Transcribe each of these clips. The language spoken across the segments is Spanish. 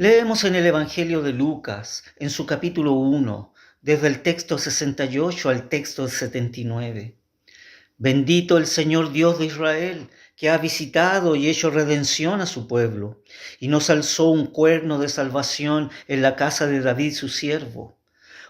Leemos en el Evangelio de Lucas, en su capítulo 1, desde el texto 68 al texto 79. Bendito el Señor Dios de Israel, que ha visitado y hecho redención a su pueblo, y nos alzó un cuerno de salvación en la casa de David su siervo,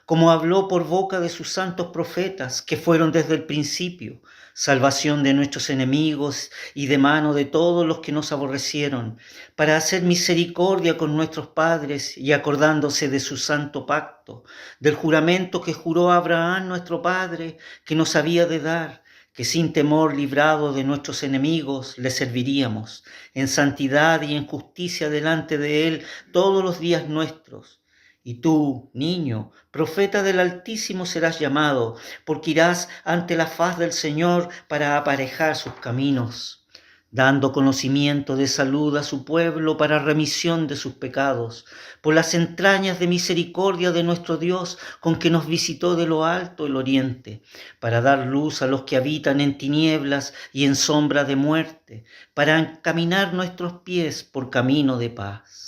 como habló por boca de sus santos profetas, que fueron desde el principio, salvación de nuestros enemigos y de mano de todos los que nos aborrecieron, para hacer misericordia con nuestros padres y acordándose de su santo pacto, del juramento que juró a Abraham nuestro padre, que nos había de dar, que sin temor librado de nuestros enemigos le serviríamos, en santidad y en justicia delante de él todos los días nuestros. Y tú, niño, profeta del Altísimo serás llamado, porque irás ante la faz del Señor para aparejar sus caminos, dando conocimiento de salud a su pueblo para remisión de sus pecados, por las entrañas de misericordia de nuestro Dios, con que nos visitó de lo alto el oriente, para dar luz a los que habitan en tinieblas y en sombra de muerte, para encaminar nuestros pies por camino de paz.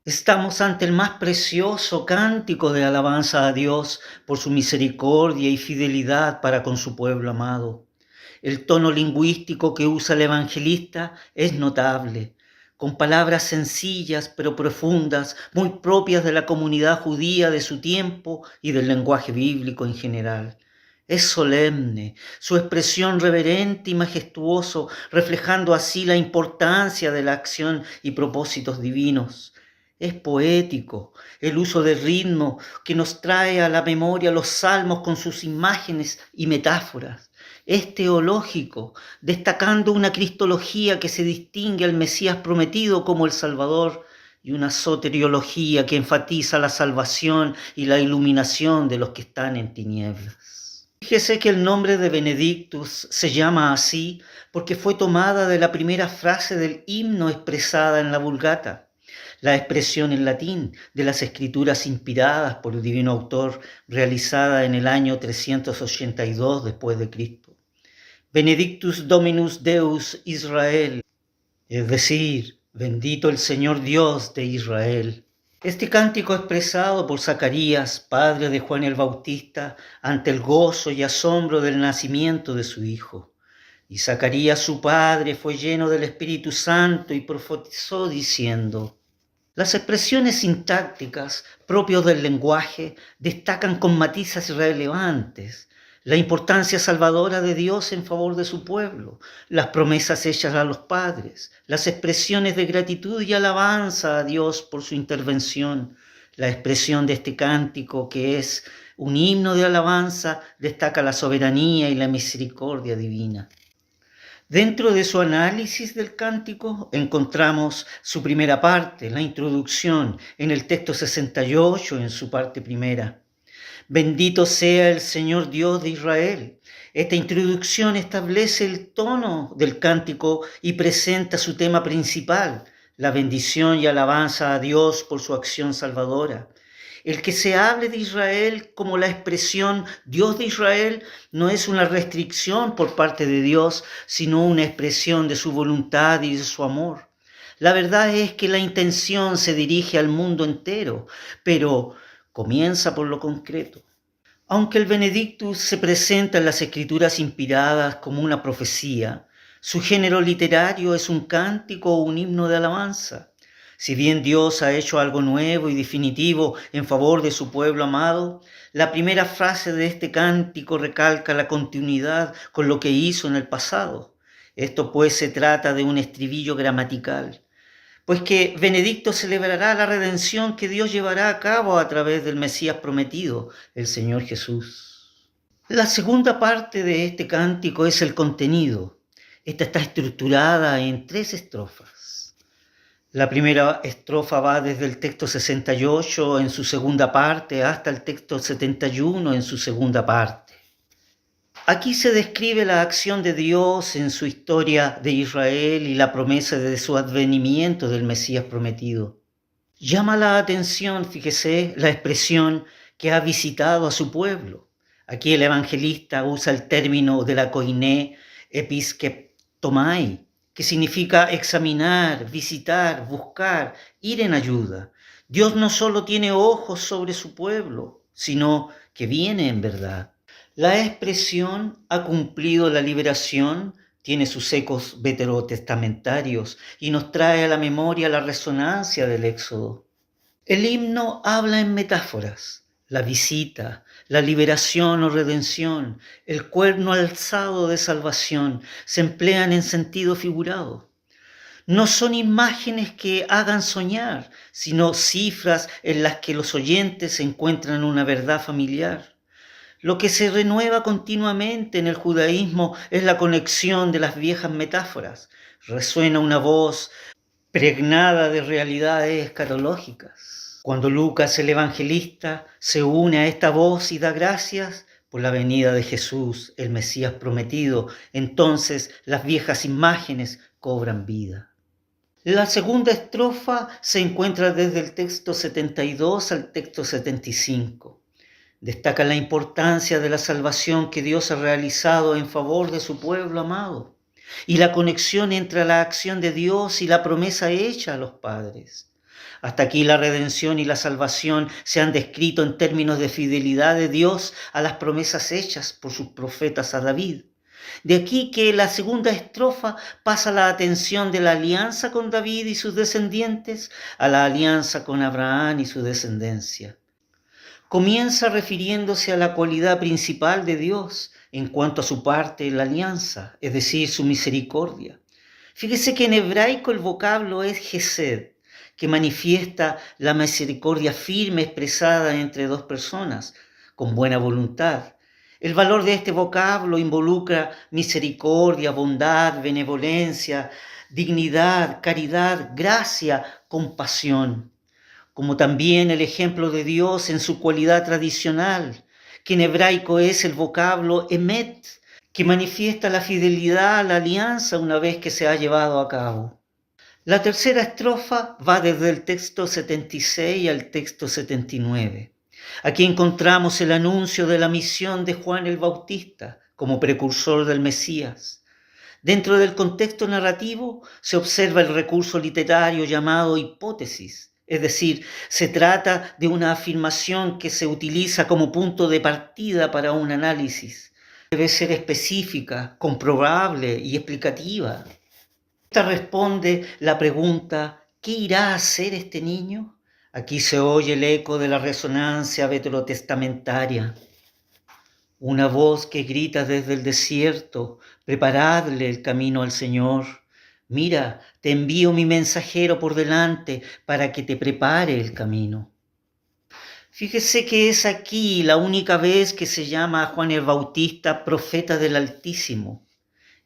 Estamos ante el más precioso cántico de alabanza a Dios por su misericordia y fidelidad para con su pueblo amado. El tono lingüístico que usa el evangelista es notable, con palabras sencillas pero profundas, muy propias de la comunidad judía de su tiempo y del lenguaje bíblico en general. Es solemne, su expresión reverente y majestuoso, reflejando así la importancia de la acción y propósitos divinos. Es poético el uso de ritmo que nos trae a la memoria los salmos con sus imágenes y metáforas. Es teológico, destacando una cristología que se distingue al Mesías prometido como el Salvador y una soteriología que enfatiza la salvación y la iluminación de los que están en tinieblas. Fíjese que el nombre de Benedictus se llama así porque fue tomada de la primera frase del himno expresada en la Vulgata, la expresión en latín de las escrituras inspiradas por el divino autor, realizada en el año 382 después de Cristo. Benedictus Dominus Deus Israel, es decir, bendito el Señor Dios de Israel. Este cántico expresado por Zacarías, padre de Juan el Bautista, ante el gozo y asombro del nacimiento de su hijo. Y Zacarías su padre fue lleno del Espíritu Santo y profetizó diciendo: las expresiones sintácticas propias del lenguaje destacan con matices relevantes la importancia salvadora de Dios en favor de su pueblo, las promesas hechas a los padres, las expresiones de gratitud y alabanza a Dios por su intervención. La expresión de este cántico, que es un himno de alabanza, destaca la soberanía y la misericordia divina. Dentro de su análisis del cántico encontramos su primera parte, la introducción, en el texto 68, en su parte primera. Bendito sea el Señor Dios de Israel. Esta introducción establece el tono del cántico y presenta su tema principal, la bendición y alabanza a Dios por su acción salvadora. El que se hable de Israel como la expresión Dios de Israel no es una restricción por parte de Dios, sino una expresión de su voluntad y de su amor. La verdad es que la intención se dirige al mundo entero, pero comienza por lo concreto. Aunque el Benedictus se presenta en las escrituras inspiradas como una profecía, su género literario es un cántico o un himno de alabanza. Si bien Dios ha hecho algo nuevo y definitivo en favor de su pueblo amado, la primera frase de este cántico recalca la continuidad con lo que hizo en el pasado. Esto pues se trata de un estribillo gramatical, pues que Benedicto celebrará la redención que Dios llevará a cabo a través del Mesías prometido, el Señor Jesús. La segunda parte de este cántico es el contenido. Esta está estructurada en 3 estrofas. La primera estrofa va desde el texto 68 en su segunda parte hasta el texto 71 en su segunda parte. Aquí se describe la acción de Dios en su historia de Israel y la promesa de su advenimiento del Mesías prometido. Llama la atención, fíjese, la expresión que ha visitado a su pueblo. Aquí el evangelista usa el término de la koiné episkeptomai, que significa examinar, visitar, buscar, ir en ayuda. Dios no solo tiene ojos sobre su pueblo, sino que viene en verdad. La expresión ha cumplido la liberación tiene sus ecos veterotestamentarios y nos trae a la memoria la resonancia del Éxodo. El himno habla en metáforas. La visita, la liberación o redención, el cuerno alzado de salvación se emplean en sentido figurado. No son imágenes que hagan soñar, sino cifras en las que los oyentes encuentran una verdad familiar. Lo que se renueva continuamente en el judaísmo es la conexión de las viejas metáforas. Resuena una voz pregnada de realidades escatológicas. Cuando Lucas, el evangelista, se une a esta voz y da gracias por la venida de Jesús, el Mesías prometido, entonces las viejas imágenes cobran vida. La segunda estrofa se encuentra desde el texto 72 al texto 75. Destaca la importancia de la salvación que Dios ha realizado en favor de su pueblo amado y la conexión entre la acción de Dios y la promesa hecha a los padres. Hasta aquí la redención y la salvación se han descrito en términos de fidelidad de Dios a las promesas hechas por sus profetas a David. De aquí que la segunda estrofa pasa la atención de la alianza con David y sus descendientes a la alianza con Abraham y su descendencia. Comienza refiriéndose a la cualidad principal de Dios en cuanto a su parte, la alianza, es decir, su misericordia. Fíjese que en hebraico el vocablo es Gesed, que manifiesta la misericordia firme expresada entre dos personas, con buena voluntad. El valor de este vocablo involucra misericordia, bondad, benevolencia, dignidad, caridad, gracia, compasión, como también el ejemplo de Dios en su cualidad tradicional, que en hebraico es el vocablo emet, que manifiesta la fidelidad a la alianza una vez que se ha llevado a cabo. La tercera estrofa va desde el texto 76 al texto 79. Aquí encontramos el anuncio de la misión de Juan el Bautista como precursor del Mesías. Dentro del contexto narrativo se observa el recurso literario llamado hipótesis, es decir, se trata de una afirmación que se utiliza como punto de partida para un análisis. Debe ser específica, comprobable y explicativa. Esta responde la pregunta, ¿qué irá a hacer este niño? Aquí se oye el eco de la resonancia veterotestamentaria. Una voz que grita desde el desierto, preparadle el camino al Señor. Mira, te envío mi mensajero por delante para que te prepare el camino. Fíjese que es aquí la única vez que se llama a Juan el Bautista profeta del Altísimo.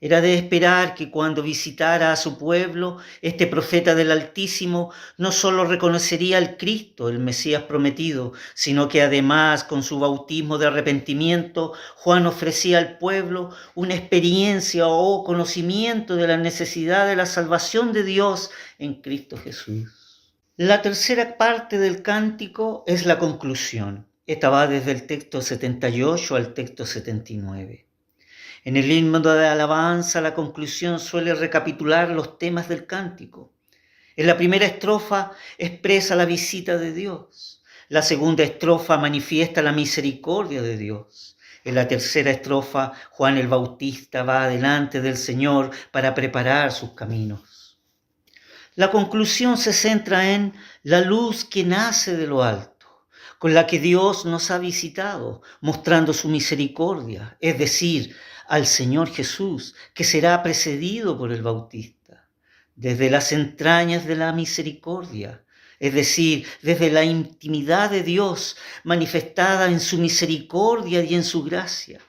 Era de esperar que cuando visitara a su pueblo, este profeta del Altísimo no solo reconocería al Cristo, el Mesías prometido, sino que además con su bautismo de arrepentimiento, Juan ofrecía al pueblo una experiencia o conocimiento de la necesidad de la salvación de Dios en Cristo Jesús. La tercera parte del cántico es la conclusión. Esta va desde el texto 78 al texto 79. En el himno de alabanza, la conclusión suele recapitular los temas del cántico. En la primera estrofa expresa la visita de Dios. La segunda estrofa manifiesta la misericordia de Dios. En la tercera estrofa, Juan el Bautista va adelante del Señor para preparar sus caminos. La conclusión se centra en la luz que nace de lo alto, con la que Dios nos ha visitado, mostrando su misericordia, es decir, al Señor Jesús, que será precedido por el Bautista, desde las entrañas de la misericordia, es decir, desde la intimidad de Dios manifestada en su misericordia y en su gracia.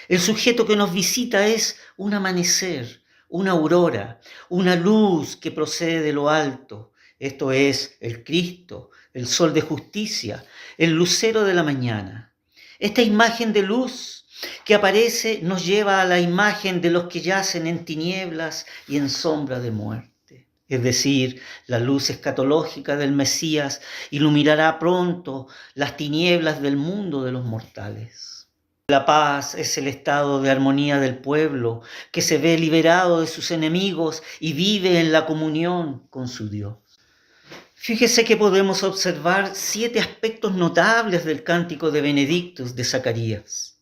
El sujeto que nos visita es un amanecer, una aurora, una luz que procede de lo alto. Esto es el Cristo, el sol de justicia, el lucero de la mañana. Esta imagen de luz que aparece nos lleva a la imagen de los que yacen en tinieblas y en sombra de muerte. Es decir, la luz escatológica del Mesías iluminará pronto las tinieblas del mundo de los mortales. La paz es el estado de armonía del pueblo que se ve liberado de sus enemigos y vive en la comunión con su Dios. Fíjese que podemos observar 7 aspectos notables del cántico de Benedictus de Zacarías.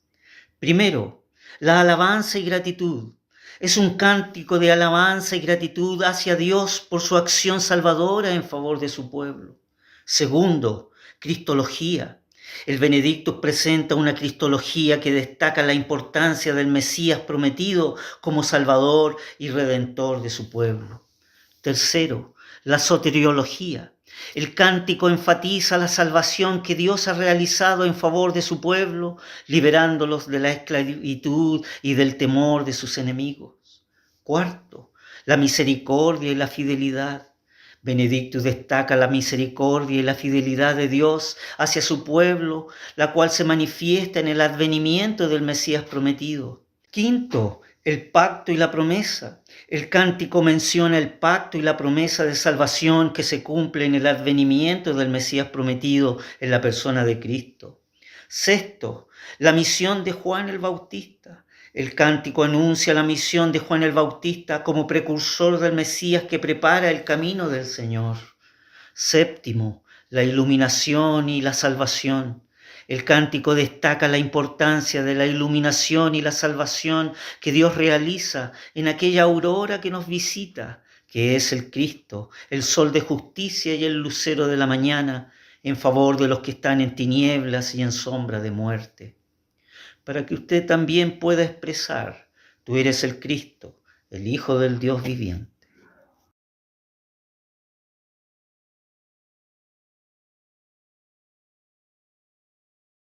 Primero, la alabanza y gratitud. Es un cántico de alabanza y gratitud hacia Dios por su acción salvadora en favor de su pueblo. Segundo, cristología. El Benedictus presenta una cristología que destaca la importancia del Mesías prometido como Salvador y Redentor de su pueblo. Tercero, la soteriología. El cántico enfatiza la salvación que Dios ha realizado en favor de su pueblo, liberándolos de la esclavitud y del temor de sus enemigos. Cuarto, la misericordia y la fidelidad. Benedictus destaca la misericordia y la fidelidad de Dios hacia su pueblo, la cual se manifiesta en el advenimiento del Mesías prometido. Quinto, el pacto y la promesa. El cántico menciona el pacto y la promesa de salvación que se cumple en el advenimiento del Mesías prometido en la persona de Cristo. Sexto, la misión de Juan el Bautista. El cántico anuncia la misión de Juan el Bautista como precursor del Mesías que prepara el camino del Señor. Séptimo, la iluminación y la salvación. El cántico destaca la importancia de la iluminación y la salvación que Dios realiza en aquella aurora que nos visita, que es el Cristo, el sol de justicia y el lucero de la mañana, en favor de los que están en tinieblas y en sombra de muerte. Para que usted también pueda expresar: tú eres el Cristo, el Hijo del Dios viviente.